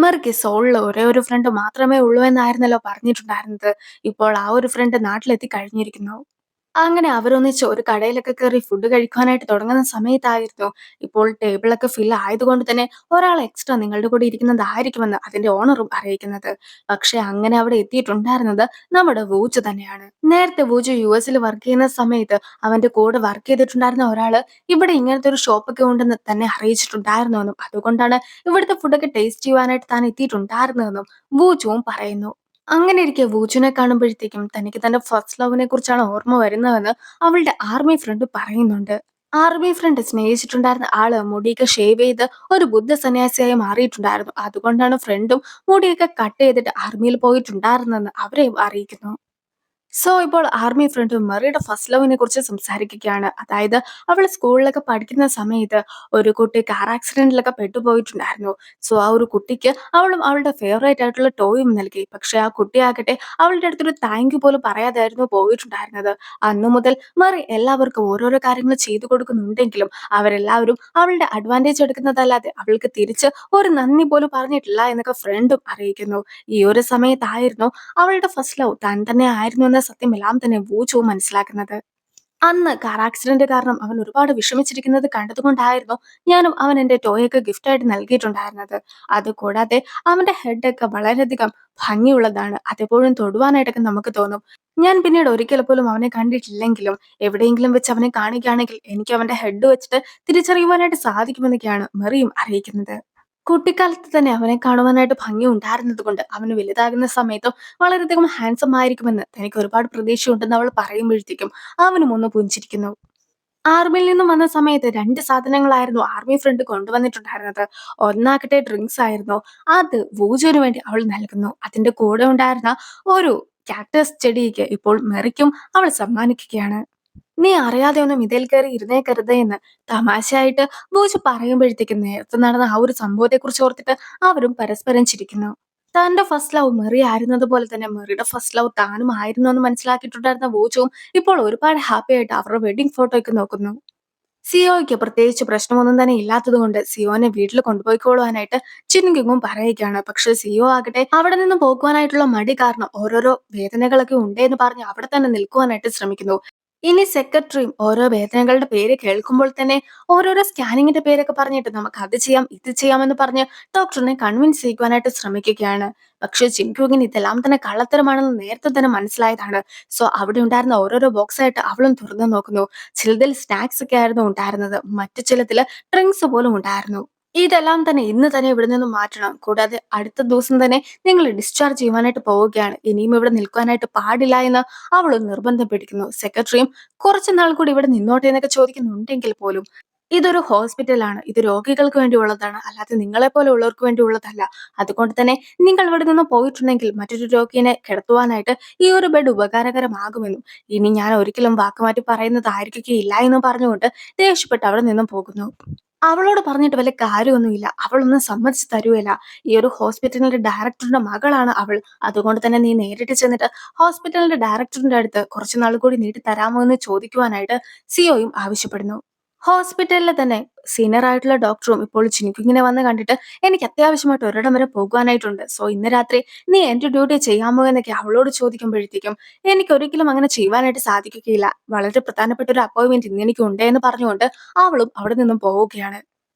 മെറിക്ക് സോളിൽ ഒരേ ഒരു ഫ്രണ്ട് മാത്രമേ ഉള്ളൂ എന്നായിരുന്നല്ലോ പറഞ്ഞിട്ടുണ്ടായിരുന്നത്. ഇപ്പോൾ ആ ഒരു ഫ്രണ്ട് നാട്ടിലെത്തി കഴിഞ്ഞിരിക്കുന്നു. അങ്ങനെ അവരൊന്നിച്ച് ഒരു കടയിലൊക്കെ കയറി ഫുഡ് കഴിക്കാനായിട്ട് തുടങ്ങുന്ന സമയത്തായിരുന്നു ഇപ്പോൾ ടേബിളൊക്കെ ഫിൽ ആയതുകൊണ്ട് തന്നെ ഒരാൾ എക്സ്ട്രാ നിങ്ങളുടെ കൂടെ ഇരിക്കുന്നതായിരിക്കുമെന്ന് അതിന്റെ ഓണറും അറിയിക്കുന്നത്. പക്ഷെ അങ്ങനെ അവിടെ എത്തിയിട്ടുണ്ടായിരുന്നത് നമ്മുടെ വൂജ് തന്നെയാണ്. നേരത്തെ വൂജ് US വർക്ക് ചെയ്യുന്ന സമയത്ത് അവന്റെ കൂടെ വർക്ക് ചെയ്തിട്ടുണ്ടായിരുന്ന ഒരാള് ഇവിടെ ഇങ്ങനത്തെ ഒരു ഷോപ്പൊക്കെ ഉണ്ടെന്ന് തന്നെ അറിയിച്ചിട്ടുണ്ടായിരുന്നെന്നും അതുകൊണ്ടാണ് ഇവിടുത്തെ ഫുഡൊക്കെ ടേസ്റ്റ് ചെയ്യുവാനായിട്ട് താൻ എത്തിയിട്ടുണ്ടായിരുന്നതെന്നും വൂജുവും പറയുന്നു. അങ്ങനെ ഇരിക്കെ വൂജുനെ കാണുമ്പോഴത്തേക്കും തനിക്ക് തന്റെ ഫസ്റ്റ് ലവിനെ കുറിച്ചാണ് ഓർമ്മ വരുന്നതെന്ന് അവളുടെ ആർമി ഫ്രണ്ട് പറയുന്നുണ്ട്. ആർമി ഫ്രണ്ട് സ്നേഹിച്ചിട്ടുണ്ടായിരുന്ന ആള് മുടിയൊക്കെ ഷേവ് ചെയ്ത് ഒരു ബുദ്ധ സന്യാസിയായി മാറിയിട്ടുണ്ടായിരുന്നു. അതുകൊണ്ടാണ് ഫ്രണ്ടും മുടിയൊക്കെ കട്ട് ചെയ്തിട്ട് ആർമിയിൽ പോയിട്ടുണ്ടായിരുന്നെന്ന് അവരെ അറിയിക്കുന്നു. സോ ഇപ്പോൾ ആർമി ഫ്രണ്ട് മെറിയുടെ ഫസ്റ്റ് ലവിനെ കുറിച്ച് സംസാരിക്കുകയാണ്. അതായത് അവൾ സ്കൂളിലൊക്കെ പഠിക്കുന്ന സമയത്ത് ഒരു കുട്ടി കാർ ആക്സിഡന്റിലൊക്കെ പെട്ടുപോയിട്ടുണ്ടായിരുന്നു. സോ ആ ഒരു കുട്ടിക്ക് അവളും അവളുടെ ഫേവറേറ്റ് ആയിട്ടുള്ള ടോയും നൽകി. പക്ഷെ ആ കുട്ടിയാകട്ടെ അവളുടെ അടുത്തൊരു താങ്ക് യു പോലും പറയാതായിരുന്നു പോയിട്ടുണ്ടായിരുന്നത്. അന്നു മുതൽ മെറി എല്ലാവർക്കും ഓരോരോ കാര്യങ്ങൾ ചെയ്തു കൊടുക്കുന്നുണ്ടെങ്കിലും അവരെല്ലാവരും അവളുടെ അഡ്വാൻറ്റേജ് എടുക്കുന്നതല്ലാതെ അവൾക്ക് തിരിച്ച് ഒരു നന്ദി പോലും പറഞ്ഞിട്ടില്ല എന്നൊക്കെ ഫ്രണ്ടും അറിയിക്കുന്നു. ഈ ഒരു സമയത്തായിരുന്നു അവളുടെ ഫസ്റ്റ് ലവ് താൻ തന്നെ ആയിരുന്നു എന്ന സത്യമെല്ലാം തന്നെ വൂചുവും മനസ്സിലാക്കുന്നത്. അന്ന് കാർ ആക്സിഡന്റ് കാരണം അവൻ ഒരുപാട് വിഷമിച്ചിരിക്കുന്നത് കണ്ടതുകൊണ്ടായിരുന്നു ഞാനും അവൻ എന്റെ ടോയൊക്കെ ഗിഫ്റ്റായിട്ട് നൽകിയിട്ടുണ്ടായിരുന്നത്. അതുകൂടാതെ അവന്റെ ഹെഡൊക്കെ വളരെയധികം ഭംഗിയുള്ളതാണ്. അതെപ്പോഴും തൊടുവാനായിട്ടൊക്കെ നമുക്ക് തോന്നും. ഞാൻ പിന്നീട് ഒരിക്കൽ പോലും അവനെ കണ്ടിട്ടില്ലെങ്കിലും എവിടെയെങ്കിലും വെച്ച് അവനെ കാണുകയാണെങ്കിൽ എനിക്ക് അവന്റെ ഹെഡ് വെച്ചിട്ട് തിരിച്ചറിയുവാനായിട്ട് സാധിക്കുമെന്നൊക്കെയാണ് മെറിയും അറിയിക്കുന്നത്. കുട്ടിക്കാലത്ത് തന്നെ അവനെ കാണുവാനായിട്ട് ഭംഗി ഉണ്ടായിരുന്നത് കൊണ്ട് അവന് വലുതാകുന്ന സമയത്തും വളരെയധികം ഹാൻസം ആയിരിക്കുമെന്ന് തനിക്ക് ഒരുപാട് പ്രതീക്ഷയുണ്ടെന്ന് അവൾ പറയുമ്പോഴത്തേക്കും അവനും ഒന്ന് പുഞ്ചിരിക്കുന്നു. ആർമിയിൽ നിന്നും വന്ന സമയത്ത് രണ്ട് സാധനങ്ങളായിരുന്നു ആർമി ഫ്രണ്ട് കൊണ്ടുവന്നിട്ടുണ്ടായിരുന്നത്. ഒന്നാകട്ടെ ഡ്രിങ്ക്സ് ആയിരുന്നു. അത് വൂജുവിന് വേണ്ടി അവൾ നൽകുന്നു. അതിന്റെ കൂടെ ഉണ്ടായിരുന്ന ഒരു കാക്ടസ് ചെടിക്ക് ഇപ്പോൾ മെറിക്കും അവൾ സമ്മാനിക്കുകയാണ്. നീ അറിയാതെ ഒന്നും ഇതിൽ കയറി ഇരുന്നേക്കരുത് എന്ന് തമാശയായിട്ട് ബൂജ് പറയുമ്പോഴത്തേക്കും നേരത്തെ നടന്ന ആ ഒരു സംഭവത്തെ കുറിച്ച് ഓർത്തിട്ട് അവരും പരസ്പരം ചിരിക്കുന്നു. തന്റെ ഫസ്റ്റ് ലവ് മെറി ആയിരുന്നത് പോലെ തന്നെ മെറിയുടെ ഫസ്റ്റ് ലവ് താനും ആയിരുന്നു എന്ന് മനസ്സിലാക്കിയിട്ടുണ്ടായിരുന്ന ബൂജുവും ഇപ്പോൾ ഒരുപാട് ഹാപ്പി ആയിട്ട് അവരുടെ വെഡിങ് ഫോട്ടോ ഒക്കെ നോക്കുന്നു. സിയോയ്ക്ക് പ്രത്യേകിച്ച് പ്രശ്നമൊന്നും തന്നെ ഇല്ലാത്തത് കൊണ്ട് സിയോനെ വീട്ടിൽ കൊണ്ടുപോയിക്കോളുവാനായിട്ട് ചിൻകിങ്ങും പറയുകയാണ്. പക്ഷെ സിയോ ആകട്ടെ അവിടെ നിന്ന് പോകുവാനായിട്ടുള്ള മടി കാരണം ഓരോരോ വേദനകളൊക്കെ ഉണ്ട് എന്ന് പറഞ്ഞ് അവിടെ തന്നെ നിൽക്കുവാനായിട്ട് ശ്രമിക്കുന്നു. ഇനി സെക്രട്ടറിയും ഓരോ വേദനകളുടെ പേര് കേൾക്കുമ്പോൾ തന്നെ ഓരോരോ സ്കാനിങ്ങിന്റെ പേരൊക്കെ പറഞ്ഞിട്ട് നമുക്ക് അത് ചെയ്യാം ഇത് ചെയ്യാമെന്ന് പറഞ്ഞ് ഡോക്ടറിനെ കൺവിൻസ് ചെയ്യിക്കുവാനായിട്ട് ശ്രമിക്കുകയാണ്. പക്ഷെ ചിൻകുകിന് ഇതെല്ലാം തന്നെ കള്ളത്തരമാണെന്ന് നേരത്തെ തന്നെ മനസ്സിലായതാണ്. സോ അവിടെ ഉണ്ടായിരുന്ന ഓരോരോ ബോക്സ് ആയിട്ട് അവളും തുറന്നു നോക്കുന്നു. ചിലതിൽ സ്നാക്സ് ഒക്കെ ആയിരുന്നു ഉണ്ടായിരുന്നത്, മറ്റു ചിലതില് ഡ്രിങ്ക്സ് പോലും ഉണ്ടായിരുന്നു. ഇതെല്ലാം തന്നെ ഇന്ന് തന്നെ ഇവിടെ നിന്ന് മാറ്റണം. കൂടാതെ അടുത്ത ദിവസം തന്നെ നിങ്ങൾ ഡിസ്ചാർജ് ചെയ്യുവാനായിട്ട് പോവുകയാണ്. ഇനിയും ഇവിടെ നിൽക്കാനായിട്ട് പാടില്ല എന്ന് അവൾ നിർബന്ധം പിടിക്കുന്നു. സെക്രട്ടറിയും കുറച്ചു നാൾ കൂടി ഇവിടെ നിന്നോട്ടെ എന്നൊക്കെ ചോദിക്കുന്നുണ്ടെങ്കിൽ പോലും ഇതൊരു ഹോസ്പിറ്റലാണ്. ഇത് രോഗികൾക്ക് വേണ്ടിയുള്ളതാണ്. അല്ലാതെ നിങ്ങളെ പോലെ ഉള്ളവർക്ക് വേണ്ടിയുള്ളതല്ല. അതുകൊണ്ട് തന്നെ നിങ്ങൾ ഇവിടെ നിന്ന് പോയിട്ടുണ്ടെങ്കിൽ മറ്റൊരു രോഗിയെ കിടത്തുവാനായിട്ട് ഈ ഒരു ബെഡ് ഉപകാരകരമാകുമെന്നും ഇനി ഞാൻ ഒരിക്കലും വാക്കുമാറ്റി പറയുന്നതായിരിക്കുകയില്ല എന്നും പറഞ്ഞുകൊണ്ട് ദേഷ്യപ്പെട്ട് അവിടെ നിന്നും പോകുന്നു. അവളോട് പറഞ്ഞിട്ട് വല്ല കാര്യമൊന്നുമില്ല. അവളൊന്നും സമ്മതിച്ചു തരുകയില്ല. ഈ ഒരു ഹോസ്പിറ്റലിന്റെ ഡയറക്ടറുടെ മകളാണ് അവൾ. അതുകൊണ്ട് തന്നെ നീ നേരിട്ട് ചെന്നിട്ട് ഹോസ്പിറ്റലിന്റെ ഡയറക്ടറിന്റെ അടുത്ത് കുറച്ചു നാൾ കൂടി നീട്ടി തരാമോ എന്ന് ചോദിക്കുവാനായിട്ട് സിഒയും ആവശ്യപ്പെടുന്നു. ഹോസ്പിറ്റലിലെ തന്നെ സീനിയർ ആയിട്ടുള്ള ഡോക്ടറും ഇപ്പോൾ ചിനിക്കുങ്ങിനെ വന്ന് കണ്ടിട്ട് എനിക്ക് അത്യാവശ്യമായിട്ട് ഒരിടം വരെ പോകുവാനായിട്ടുണ്ട്. സോ ഇന്ന് രാത്രി നീ എന്റെ ഡ്യൂട്ടി ചെയ്യാമോ എന്നൊക്കെ അവളോട് ചോദിക്കുമ്പോഴത്തേക്കും എനിക്ക് ഒരിക്കലും അങ്ങനെ ചെയ്യുവാനായിട്ട് സാധിക്കുകയില്ല. വളരെ പ്രധാനപ്പെട്ട ഒരു അപ്പോയിന്റ്മെന്റ് ഇന്ന് എനിക്ക് ഉണ്ട് എന്ന് പറഞ്ഞുകൊണ്ട് അവളും അവിടെ നിന്നും പോവുകയാണ്.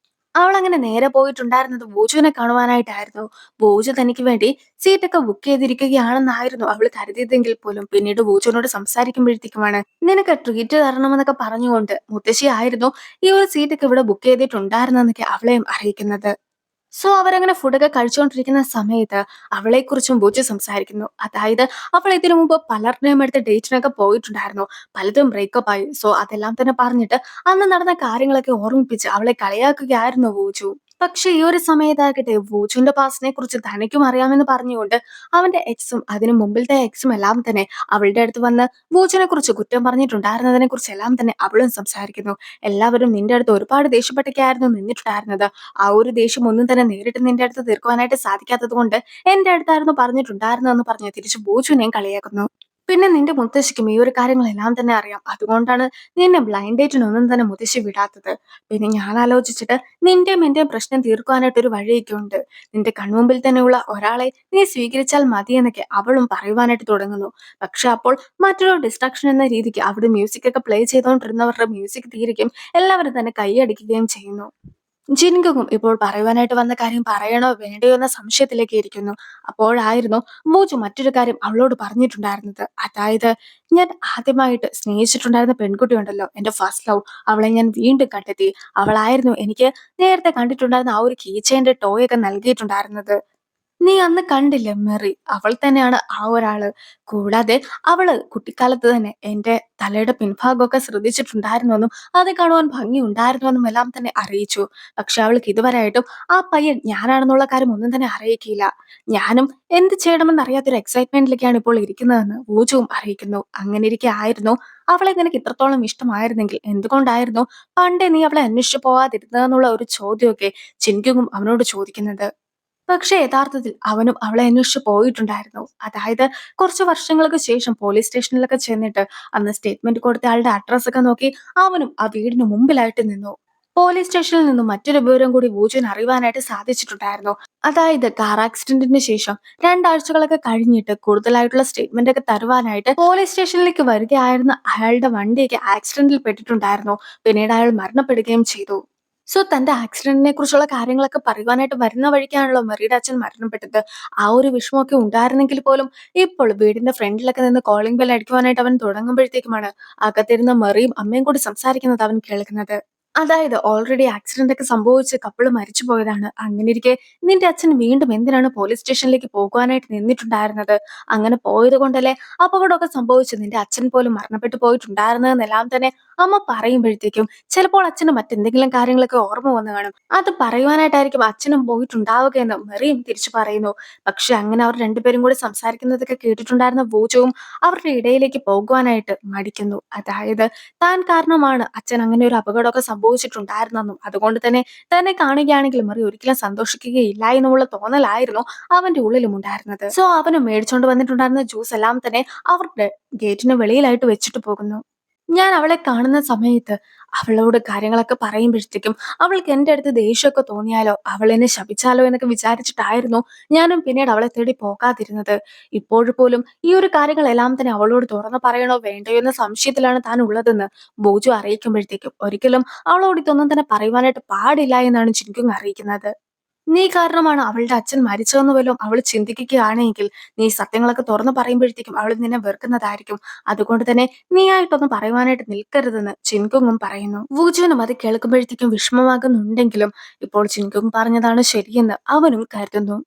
അവൾ അങ്ങനെ നേരെ പോയിട്ടുണ്ടായിരുന്നത് ബോജുവിനെ കാണുവാനായിട്ടായിരുന്നു. ബോജു തനിക്ക് വേണ്ടി സീറ്റൊക്കെ ബുക്ക് ചെയ്തിരിക്കുകയാണെന്നായിരുന്നു അവൾ കരുതിയതെങ്കിൽ പോലും പിന്നീട് ബോജുവിനോട് സംസാരിക്കുമ്പോഴത്തേക്കുമാണ് നിനക്ക് ട്രീറ്റ് തരണമെന്നൊക്കെ പറഞ്ഞുകൊണ്ട് മുത്തശ്ശിയായിരുന്നു ഈ ഒരു സീറ്റൊക്കെ ഇവിടെ ബുക്ക് ചെയ്തിട്ടുണ്ടായിരുന്നെന്നൊക്കെ അവളെയും അറിയിക്കുന്നത്. സോ അവരങ്ങനെ ഫുഡൊക്കെ കഴിച്ചുകൊണ്ടിരിക്കുന്ന സമയത്ത് അവളെക്കുറിച്ചും ബുജു സംസാരിക്കുന്നു. അതായത് അവൾ ഇതിനു മുമ്പ് പലരുടെയും അടുത്ത് ഡേറ്റിനൊക്കെ പോയിട്ടുണ്ടായിരുന്നു. പലതും ബ്രേക്കപ്പ് ആയി. സോ അതെല്ലാം തന്നെ പറഞ്ഞിട്ട് അന്ന് നടന്ന കാര്യങ്ങളൊക്കെ ഓർമ്മിപ്പിച്ച് അവളെ കളിയാക്കുകയായിരുന്നു ബൂജു. പക്ഷെ ഈ ഒരു സമയത്താകട്ടെ വൂജുവിന്റെ പാസ്റ്റിനെ കുറിച്ച് തനിക്കും അറിയാമെന്ന് പറഞ്ഞുകൊണ്ട് അവന്റെ എക്സും അതിനു മുമ്പിലത്തെ എക്സും എല്ലാം തന്നെ അവളുടെ അടുത്ത് വന്ന് വൂജുവിനെ കുറിച്ച് കുറ്റം പറഞ്ഞിട്ടുണ്ടായിരുന്നതിനെ കുറിച്ച് എല്ലാം തന്നെ അവളും സംസാരിക്കുന്നു. എല്ലാവരും നിന്റെ അടുത്ത് ഒരുപാട് ദേഷ്യപ്പെട്ടൊക്കെയായിരുന്നു നിന്നിട്ടുണ്ടായിരുന്നത്. ആ ഒരു ദേഷ്യം ഒന്നും തന്നെ നേരിട്ട് നിന്റെ അടുത്ത് തീർക്കുവാനായിട്ട് സാധിക്കാത്തത് കൊണ്ട് എന്റെ അടുത്തായിരുന്നു പറഞ്ഞിട്ടുണ്ടായിരുന്നതെന്ന് പറഞ്ഞ് തിരിച്ച് ബൂജുവിനെയും കളിയാക്കുന്നു. പിന്നെ നിന്റെ മുത്തശ്ശിക്കും ഈ ഒരു കാര്യങ്ങളെല്ലാം തന്നെ അറിയാം. അതുകൊണ്ടാണ് നിന്നെ ബ്ലൈൻഡ് ഡേറ്റിനൊന്നും തന്നെ മുത്തശ്ശി വിടാത്തത്. പിന്നെ ഞാൻ ആലോചിച്ചിട്ട് നിന്റെയും എന്റെയും പ്രശ്നം തീർക്കുവാനായിട്ട് ഒരു വഴിയൊക്കെ ഉണ്ട്. നിന്റെ കൺമുമ്പിൽ തന്നെയുള്ള ഒരാളെ നീ സ്വീകരിച്ചാൽ മതി എന്നൊക്കെ അവളും പറയുവാനായിട്ട് തുടങ്ങുന്നു. പക്ഷെ അപ്പോൾ മറ്റൊരു ഡിസ്ട്രാക്ഷൻ എന്ന രീതിക്ക് അവിടെ മ്യൂസിക് ഒക്കെ പ്ലേ ചെയ്തുകൊണ്ടിരുന്നവരുടെ മ്യൂസിക് തീരുകയും എല്ലാവരും തന്നെ കൈയടിക്കുകയും ചെയ്യുന്നു. ജിൻഗും ഇപ്പോൾ പറയുവാനായിട്ട് വന്ന കാര്യം പറയണോ വേണ്ടയോ എന്ന സംശയത്തിലേക്ക് ഇരിക്കുന്നു. അപ്പോഴായിരുന്നു മോജു മറ്റൊരു കാര്യം അവളോട് പറഞ്ഞിട്ടുണ്ടായിരുന്നത്. അതായത്, ഞാൻ ആദ്യമായിട്ട് സ്നേഹിച്ചിട്ടുണ്ടായിരുന്ന പെൺകുട്ടി ഉണ്ടല്ലോ, എന്റെ ഫസ്റ്റ് ലവ്, അവളെ ഞാൻ വീണ്ടും കണ്ടെത്തി. അവളായിരുന്നു എനിക്ക് നേരത്തെ കണ്ടിട്ടുണ്ടായിരുന്ന ആ ഒരു കീ ചെയിന്റെ ടോയ് ഒക്കെ നൽകിയിട്ടുണ്ടായിരുന്നത്. നീ അന്ന് കണ്ടില്ലേ മെറി? അവൾ തന്നെയാണ് ആ ഒരാള്. കൂടാതെ അവള് കുട്ടിക്കാലത്ത് തന്നെ എന്റെ തലയുടെ പിൻഭാഗമൊക്കെ ശ്രദ്ധിച്ചിട്ടുണ്ടായിരുന്നെന്നും അത് കാണുവാൻ ഭംഗിയുണ്ടായിരുന്നുവെന്നും എല്ലാം തന്നെ അറിയിച്ചു. പക്ഷെ അവൾക്ക് ഇതുവരെയായിട്ടും ആ പയ്യൻ ഞാനാണെന്നുള്ള കാര്യം ഒന്നും തന്നെ അറിയിക്കില്ല. ഞാനും എന്ത് ചെയ്യണമെന്ന് അറിയാത്തൊരു എക്സൈറ്റ്മെന്റിലേക്കാണ് ഇപ്പോൾ ഇരിക്കുന്നതെന്ന് ഊജുവും അറിയിക്കുന്നു. അങ്ങനെയിരിക്കെ ആയിരുന്നു അവളെ നിനക്ക് ഇത്രത്തോളം ഇഷ്ടമായിരുന്നെങ്കിൽ എന്തുകൊണ്ടായിരുന്നു പണ്ടേ നീ അവളെ അന്വേഷിച്ചു പോവാതിരുന്നതെന്നുള്ള ഒരു ചോദ്യമൊക്കെ ചിൻകുങ്ങും അവനോട് ചോദിക്കുന്നത്. പക്ഷെ യഥാർത്ഥത്തിൽ അവനും അവളെ അന്വേഷിച്ച് പോയിട്ടുണ്ടായിരുന്നു. അതായത് കുറച്ച് വർഷങ്ങൾക്ക് ശേഷം പോലീസ് സ്റ്റേഷനിലൊക്കെ ചെന്നിട്ട് അന്ന് സ്റ്റേറ്റ്മെന്റ് കൊടുത്ത ആളുടെ അഡ്രസ് ഒക്കെ നോക്കി അവനും ആ വീടിന് മുമ്പിലായിട്ട് നിന്നു. പോലീസ് സ്റ്റേഷനിൽ നിന്നും മറ്റൊരു വിവരം കൂടി വൂജുവിന് അറിയുവാനായിട്ട് സാധിച്ചിട്ടുണ്ടായിരുന്നു. അതായത് കാർ ആക്സിഡന്റിന് ശേഷം രണ്ടാഴ്ചകളൊക്കെ കഴിഞ്ഞിട്ട് കൂടുതലായിട്ടുള്ള സ്റ്റേറ്റ്മെന്റ് ഒക്കെ തരുവാനായിട്ട് പോലീസ് സ്റ്റേഷനിലേക്ക് വരികയായിരുന്ന അയാളുടെ വണ്ടിയൊക്കെ ആക്സിഡന്റിൽ പെട്ടിട്ടുണ്ടായിരുന്നു. പിന്നീട് അയാൾ മരണപ്പെടുകയും ചെയ്തു. സോ തന്റെ ആക്സിഡന്റിനെ കുറിച്ചുള്ള കാര്യങ്ങളൊക്കെ പറയുവാനായിട്ട് വരുന്ന വഴിക്കാണല്ലോ മെറിയുടെ അച്ഛൻ മരണപ്പെട്ടത്. ആ ഒരു വിഷമമൊക്കെ ഉണ്ടായിരുന്നെങ്കിൽ പോലും ഇപ്പോൾ വീടിന്റെ ഫ്രണ്ടിലൊക്കെ നിന്ന് കോളിംഗ് ബെൽ അടിക്കുവാനായിട്ട് അവൻ തുടങ്ങുമ്പോഴത്തേക്കുമാണ് അകത്തിരുന്ന മെറിയും അമ്മയും കൂടി സംസാരിക്കുന്നത് അവൻ കേൾക്കുന്നത്. അതായത് ഓൾറെഡി ആക്സിഡന്റ് ഒക്കെ സംഭവിച്ച് കപ്പിള് മരിച്ചു പോയതാണ്. അങ്ങനെയിരിക്കെ നിന്റെ അച്ഛൻ വീണ്ടും എന്തിനാണ് പോലീസ് സ്റ്റേഷനിലേക്ക് പോകുവാനായിട്ട് നിന്നിട്ടുണ്ടായിരുന്നത്? അങ്ങനെ പോയത് കൊണ്ടല്ലേ അപകടമൊക്കെ സംഭവിച്ചു നിന്റെ അച്ഛൻ പോലും മരണപ്പെട്ടു പോയിട്ടുണ്ടായിരുന്നതെന്നെല്ലാം തന്നെ അമ്മ പറയുമ്പോഴത്തേക്കും ചിലപ്പോൾ അച്ഛന് മറ്റെന്തെങ്കിലും കാര്യങ്ങളൊക്കെ ഓർമ്മ വന്നു കാണും. അത് പറയുവാനായിട്ടായിരിക്കും അച്ഛനും പോയിട്ടുണ്ടാവുക എന്ന് മെറിയും തിരിച്ചു പറയുന്നു. പക്ഷെ അങ്ങനെ അവർ രണ്ടുപേരും കൂടി സംസാരിക്കുന്നതൊക്കെ കേട്ടിട്ടുണ്ടായിരുന്ന വൂജവും അവരുടെ ഇടയിലേക്ക് പോകുവാനായിട്ട് മടിക്കുന്നു. അതായത് താൻ കാരണമാണ് അച്ഛൻ അങ്ങനെ ഒരു അപകടമൊക്കെ സംഭവിച്ചിട്ടുണ്ടായിരുന്നെന്നും അതുകൊണ്ട് തന്നെ തന്നെ കാണുകയാണെങ്കിൽ മെറി ഒരിക്കലും സന്തോഷിക്കുകയില്ല എന്നുമുള്ള തോന്നലായിരുന്നു അവന്റെ ഉള്ളിലും ഉണ്ടായിരുന്നത്. സോ അവന് മേടിച്ചോണ്ട് വന്നിട്ടുണ്ടായിരുന്ന ജ്യൂസ് എല്ലാം തന്നെ അവരുടെ ഗേറ്റിന് വെളിയിലായിട്ട് വെച്ചിട്ട് പോകുന്നു. ഞാൻ അവളെ കാണുന്ന സമയത്ത് അവളോട് കാര്യങ്ങളൊക്കെ പറയുമ്പോഴത്തേക്കും അവൾക്ക് എന്റെ അടുത്ത് ദേഷ്യമൊക്കെ തോന്നിയാലോ, അവൾ എന്നെ ശപിച്ചാലോ എന്നൊക്കെ വിചാരിച്ചിട്ടായിരുന്നു ഞാനും പിന്നീട് അവളെ തേടി പോകാതിരുന്നത്. ഇപ്പോഴും പോലും ഈ ഒരു കാര്യങ്ങളെല്ലാം തന്നെ അവളോട് തുറന്നു പറയണോ വേണ്ടയോ എന്ന സംശയത്തിലാണ് താൻ ഉള്ളതെന്ന് ബോജു അറിയിക്കുമ്പോഴത്തേക്കും ഒരിക്കലും അവളോട് ഇതൊന്നും തന്നെ പറയുവാനായിട്ട് പാടില്ല എന്നാണ് ചിൻകുങ് അറിയിക്കുന്നത്. നീ കാരണമാണ് അവളുടെ അച്ഛൻ മരിച്ചതെന്ന് വല്ലതും അവൾ ചിന്തിക്കുകയാണെങ്കിൽ നീ സത്യങ്ങളൊക്കെ തുറന്നു പറയുമ്പോഴത്തേക്കും അവൾ നിന്നെ വെറുക്കുന്നതായിരിക്കും. അതുകൊണ്ട് തന്നെ നീ ആയിട്ടൊന്നും പറയുവാനായിട്ട് നിൽക്കരുതെന്ന് ചിൻകുങ്ങും പറയുന്നു. വൂജുവിനും അത് കേൾക്കുമ്പോഴത്തേക്കും വിഷമമാകുന്നുണ്ടെങ്കിലും ഇപ്പോൾ ചിൻകുങ് പറഞ്ഞതാണ് ശരിയെന്ന് അവനും കരുതുന്നു.